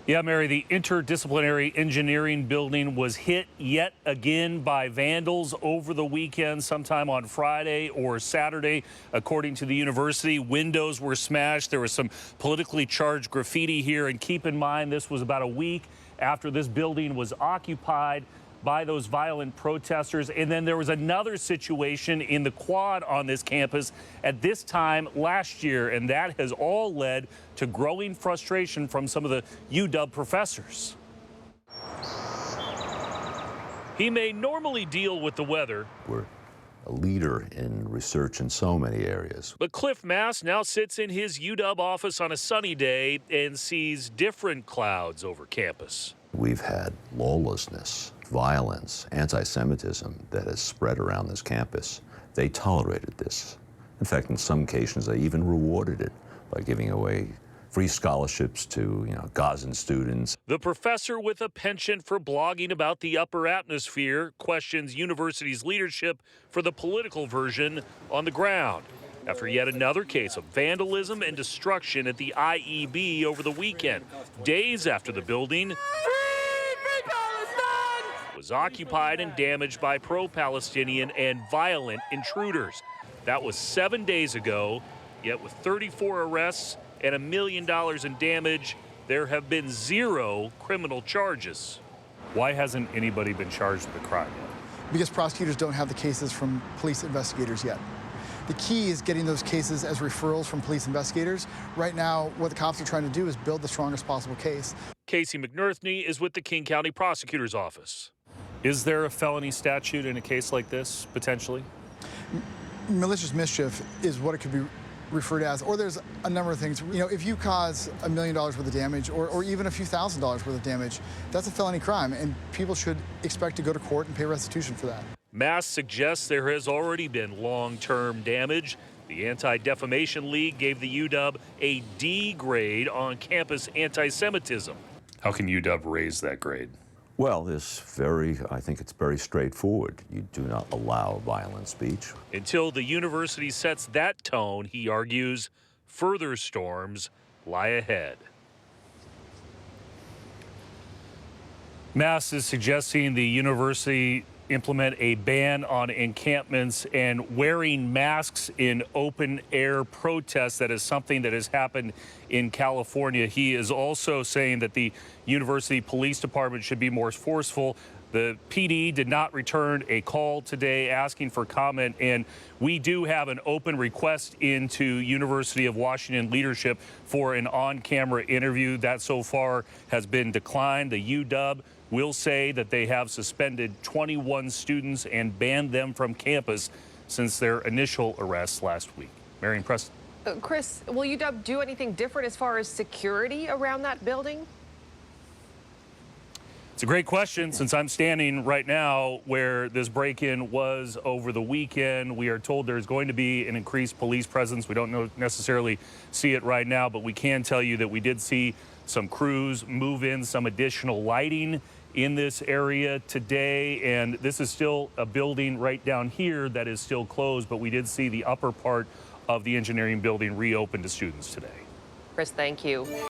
Yeah, Mary, the Interdisciplinary Engineering Building was hit yet again by vandals over the weekend, sometime on Friday or Saturday. According to the university, windows were smashed. There was some politically charged graffiti here. And keep in mind, this was about a week after this building was occupied by those violent protesters. And then there was another situation in the quad on this campus at this time last year, and that has all led to growing frustration from some of the UW professors. He may normally deal with the weather. We're a leader in research in so many areas. But Cliff Mass now sits in his UW office on a sunny day and sees different clouds over campus. We've had lawlessness, violence, anti-Semitism that has spread around this campus. They tolerated this. In fact, in some cases, they even rewarded it by giving away free scholarships to, Gazan students. The professor with a penchant for blogging about the upper atmosphere questions university's leadership for the political version on the ground after yet another case of vandalism and destruction at the IEB over the weekend, days after the building was occupied and damaged by pro-Palestinian and violent intruders. That was 7 days ago, yet with 34 arrests and $1 million in damage, there have been 0 criminal charges. Why hasn't anybody been charged with a crime yet? Because prosecutors don't have the cases from police investigators yet. The key is getting those cases as referrals from police investigators. Right now, what the cops are trying to do is build the strongest possible case. Casey McNerthney is with the King County Prosecutor's Office. Is there a felony statute in a case like this, potentially? Malicious mischief is what it could be referred as, or there's a number of things. If you cause $1 million worth of damage or even a few $1,000s worth of damage, that's a felony crime, and people should expect to go to court and pay restitution for that. Mass suggests there has already been long-term damage. The Anti-Defamation League gave the UW a D grade on campus anti-Semitism. How can UW raise that grade? Well, I think it's very straightforward. You do not allow violent speech. Until the university sets that tone, he argues, further storms lie ahead. Mass is suggesting the university implement a ban on encampments and wearing masks in open-air protests. That is something that has happened in California. He is also saying that the university police department should be more forceful. The PD did not return a call today asking for comment, and we do have an open request into University of Washington leadership for an on-camera interview. That so far has been declined. The UW will say that they have suspended 21 students and banned them from campus since their initial arrest last week. Marion Preston. Chris, will UW do anything different as far as security around that building? It's a great question, since I'm standing right now where this break-in was over the weekend. We are told there's going to be an increased police presence. We don't necessarily see it right now, but we can tell you that we did see some crews move in some additional lighting in this area today, and this is still a building right down here that is still closed, but we did see the upper part of the engineering building reopen to students today. Chris, thank you.